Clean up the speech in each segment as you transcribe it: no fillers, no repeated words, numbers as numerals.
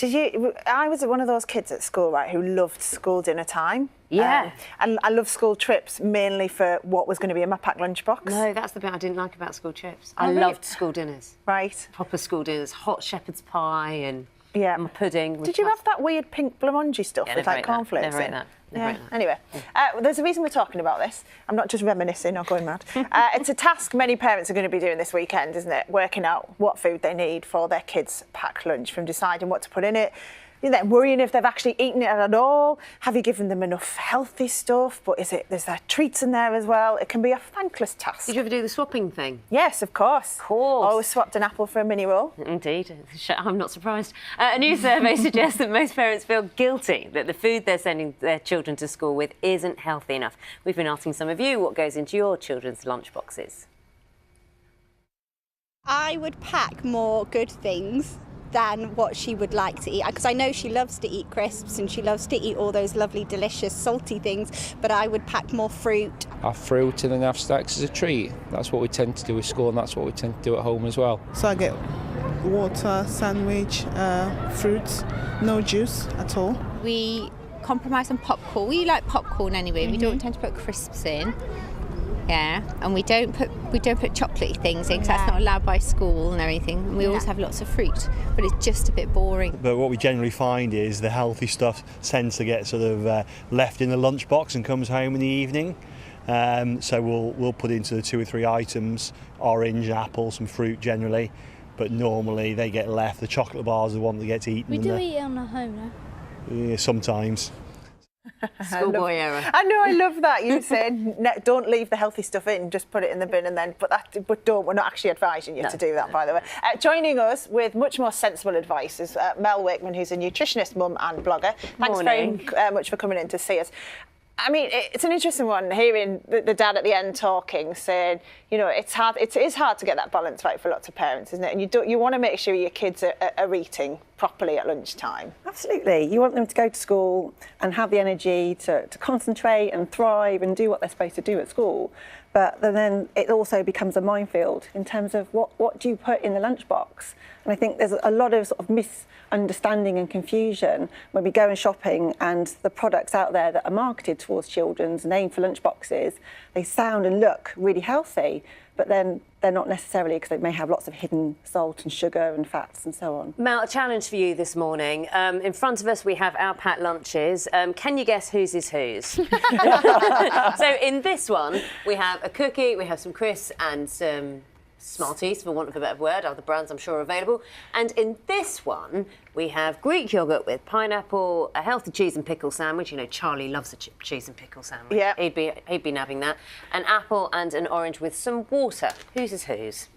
I was one of those kids at school, right, who loved school dinner time. Yeah. And I loved school trips mainly for what was going to be in my packed lunchbox. No, that's the bit I didn't like about school trips. Oh, I really? loved school dinners. Right. Proper school dinners, hot shepherd's pie and pudding. Did you have that weird pink blancmange stuff Yeah, with like cornflakes Never ate in? that. Anyway, there's a reason we're talking about this. I'm not just reminiscing or going mad. It's a task many parents are going to be doing this weekend, isn't it? Working out what food they need for their kids' packed lunch, from deciding what to put in it, then worrying if they've actually eaten it at all. Have you given them enough healthy stuff? But there's there treats in there as well? It can be a thankless task. Did you ever do the swapping thing? Yes, of course. Of course. Always swapped an apple for a mini roll. Indeed. I'm not surprised. A new survey suggests that most parents feel guilty that the food they're sending their children to school with isn't healthy enough. We've been asking some of you what goes into your children's lunchboxes. I would pack more good things than what she would like to eat, because I know she loves to eat crisps and she loves to eat all those lovely delicious salty things, but I would pack more fruit. Have fruit and then have snacks as a treat. That's what we tend to do at school and that's what we tend to do at home as well. So I get water, sandwich, fruits, no juice at all. We compromise on popcorn. We like popcorn anyway. We don't tend to put crisps in. Yeah, and we don't put chocolatey things in because that's not allowed by school and everything. We always have lots of fruit, but it's just a bit boring. But what we generally find is the healthy stuff tends to get sort of left in the lunchbox and comes home in the evening. So we'll put into the 2 or 3 items: orange, apple, some fruit generally. But normally they get left. The chocolate bar is the one that gets eaten. We do eat it on the home, no? Yeah, sometimes. Schoolboy era. I know, I love that. You said don't leave the healthy stuff in, just put it in the bin and then. But don't. We're not actually advising you to do that, by the way. Joining us with much more sensible advice is Mel Wakeman, who's a nutritionist, mum and blogger. Thanks very much for coming in to see us. I mean, it's an interesting one, hearing the dad at the end talking, saying, it's hard. It is hard to get that balance right for lots of parents, isn't it? And you want to make sure your kids are eating properly at lunchtime. Absolutely. You want them to go to school and have the energy to concentrate and thrive and do what they're supposed to do at school. But then it also becomes a minefield in terms of what do you put in the lunchbox? And I think there's a lot of sort of misunderstanding and confusion when we go and shopping, and the products out there that are marketed towards children's and aimed for lunchboxes, they sound and look really healthy, but then they're not necessarily, because they may have lots of hidden salt and sugar and fats and so on. Mel, a challenge for you this morning. In front of us we have our packed lunches. Can you guess whose is whose? So in this one we have a cookie, we have some crisps and some Smarties, for want of a better word. Other brands I'm sure are available. And in this one we have Greek yoghurt with pineapple, a healthy cheese and pickle sandwich. Charlie loves a cheese and pickle sandwich. Yeah. He'd be nabbing that. An apple and an orange with some water. Whose is whose?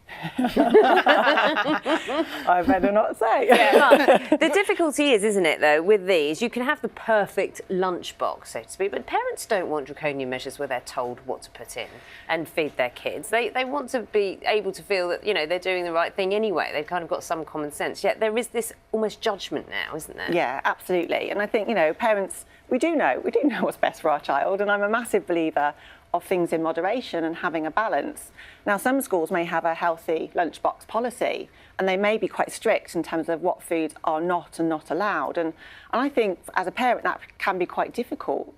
I better not say. Well, the difficulty is, isn't it, though, with these, you can have the perfect lunchbox, so to speak, but parents don't want draconian measures where they're told what to put in and feed their kids. They want to be able to feel that, they're doing the right thing anyway. They've kind of got some common sense. Yet there is this almost judgment now, isn't there? Yeah, absolutely. And I think, parents, we do know what's best for our child, and I'm a massive believer of things in moderation and having a balance. Now, some schools may have a healthy lunchbox policy, and they may be quite strict in terms of what foods are not and not allowed. And I think as a parent that can be quite difficult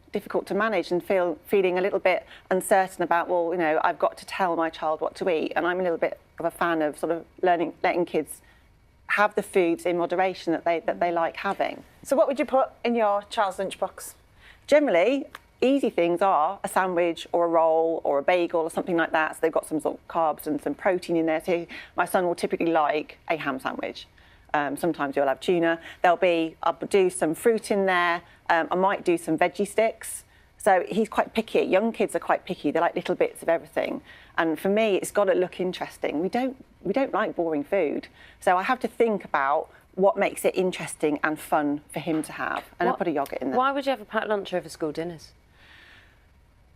to manage, and feeling a little bit uncertain about, I've got to tell my child what to eat. And I'm a little bit of a fan of sort of letting kids have the foods in moderation that they like having. So what would you put in your child's lunchbox? Generally, easy things are a sandwich or a roll or a bagel or something like that. So they've got some sort of carbs and some protein in there. So my son will typically like a ham sandwich. Sometimes you'll have tuna. I'll do some fruit in there. I might do some veggie sticks. So he's quite picky. Young kids are quite picky. They like little bits of everything. And for me, it's got to look interesting. We don't like boring food. So I have to think about what makes it interesting and fun for him to have. And I'll put a yoghurt in there. Why would you have a packed lunch over school dinners?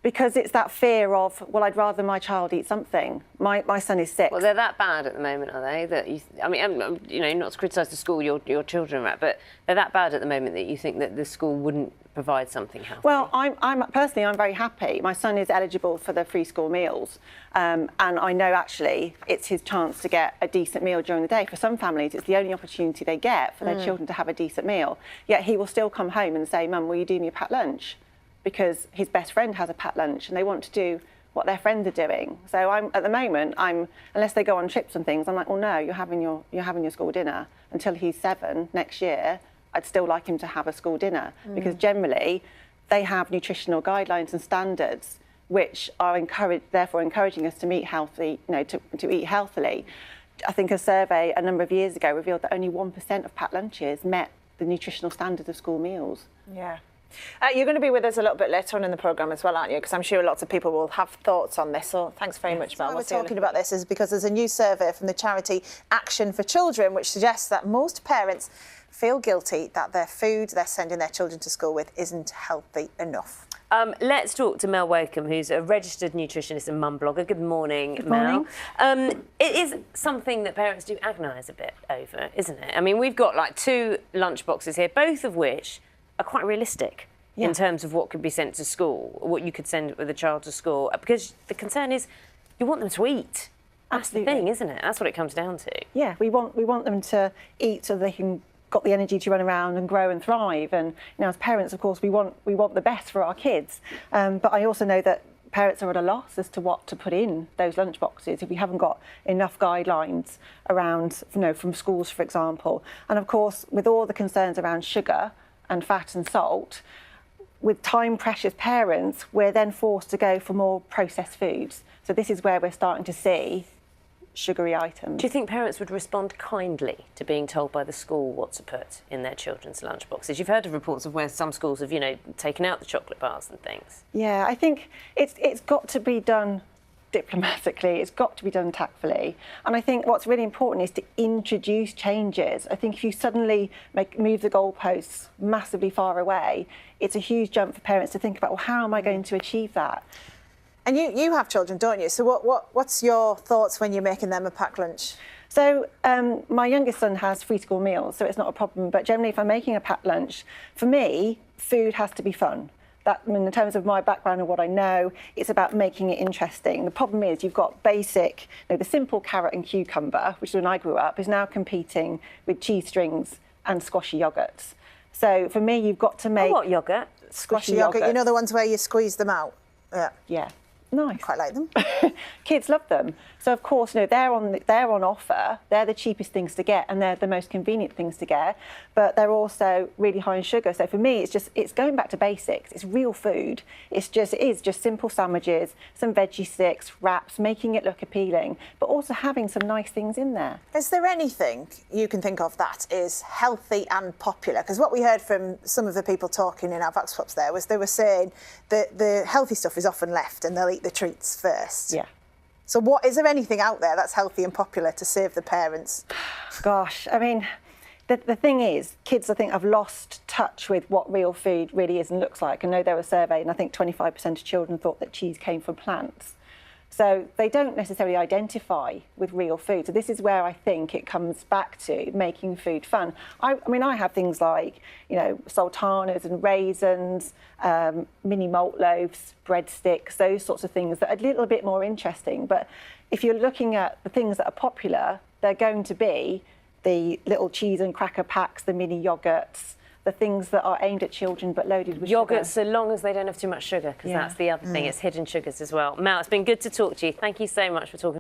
Because it's that fear of, well, I'd rather my child eat something. My son is 6. Well, they're that bad at the moment, are they? That not to criticise the school your children are at, but they're that bad at the moment that you think that the school wouldn't provide something healthy. Well, I'm personally very happy. My son is eligible for the free school meals, and I know actually it's his chance to get a decent meal during the day. For some families, it's the only opportunity they get for their children to have a decent meal. Yet he will still come home and say, "Mum, will you do me a packed lunch?" Because his best friend has a packed lunch and they want to do what their friends are doing. So at the moment, unless they go on trips and things, I'm like, well, no, you're having your school dinner until he's 7 next year. I'd still like him to have a school dinner because generally they have nutritional guidelines and standards which are therefore encouraging us to eat healthy, to eat healthily. I think a survey a number of years ago revealed that only 1% of packed lunches met the nutritional standards of school meals. Yeah. You're going to be with us a little bit later on in the programme as well, aren't you? Because I'm sure lots of people will have thoughts on this. So thanks very much, Mel. Why we're talking about this is because there's a new survey from the charity Action for Children which suggests that most parents feel guilty that their food they're sending their children to school with isn't healthy enough. Let's talk to Mel Wakeham, who's a registered nutritionist and mum blogger. Good morning, Good Mel. morning. It is something that parents do agonise a bit over, isn't it? I mean, we've got like 2 lunchboxes here, both of which are quite realistic in terms of what could be sent to school, what you could send with a child to school, because the concern is you want them to eat. That's the thing, isn't it? That's what it comes down to. Yeah, we want them to eat so they can got the energy to run around and grow and thrive. And as parents, of course, we want the best for our kids. But I also know that parents are at a loss as to what to put in those lunch boxes if we haven't got enough guidelines around, from schools, for example. And of course, with all the concerns around sugar and fat and salt, with time-precious parents, we're then forced to go for more processed foods. So this is where we're starting to see sugary items. Do you think parents would respond kindly to being told by the school what to put in their children's lunchboxes? You've heard of reports of where some schools have, taken out the chocolate bars and things. Yeah, I think it's got to be done diplomatically, it's got to be done tactfully. And I think what's really important is to introduce changes. I think if you suddenly move the goalposts massively far away, it's a huge jump for parents to think about, well, how am I going to achieve that? And you have children, don't you? So what's your thoughts when you're making them a packed lunch? So my youngest son has free school meals, so it's not a problem. But generally, if I'm making a packed lunch, for me, food has to be fun. In terms of my background and what I know, it's about making it interesting. The problem is you've got basic, the simple carrot and cucumber, which when I grew up, is now competing with cheese strings and squashy yoghurts. So for me, you've got to make... What yoghurt? Squashy yoghurt. You know the ones where you squeeze them out? Yeah. Yeah. Nice. Quite like them. Kids love them. So of course, they're on offer. They're the cheapest things to get, and they're the most convenient things to get. But they're also really high in sugar. So for me, it's going back to basics. It's real food. It is just simple sandwiches, some veggie sticks, wraps, making it look appealing, but also having some nice things in there. Is there anything you can think of that is healthy and popular? Because what we heard from some of the people talking in our Vox Pops there was they were saying that the healthy stuff is often left and they'll eat the treats first. Yeah. So is there anything out there that's healthy and popular to serve the parents? Gosh, I mean, the thing is, kids, I think, have lost touch with what real food really is and looks like. I know there was a survey, and I think 25% of children thought that cheese came from plants. So they don't necessarily identify with real food. So this is where I think it comes back to making food fun. I mean, I have things like, sultanas and raisins, mini malt loaves, breadsticks, those sorts of things that are a little bit more interesting. But if you're looking at the things that are popular, they're going to be the little cheese and cracker packs, the mini yoghurts, the things that are aimed at children but loaded with Yoghurts, sugar. so long as they don't have too much sugar, because that's the other thing, it's hidden sugars as well. Mel, it's been good to talk to you. Thank you so much for talking.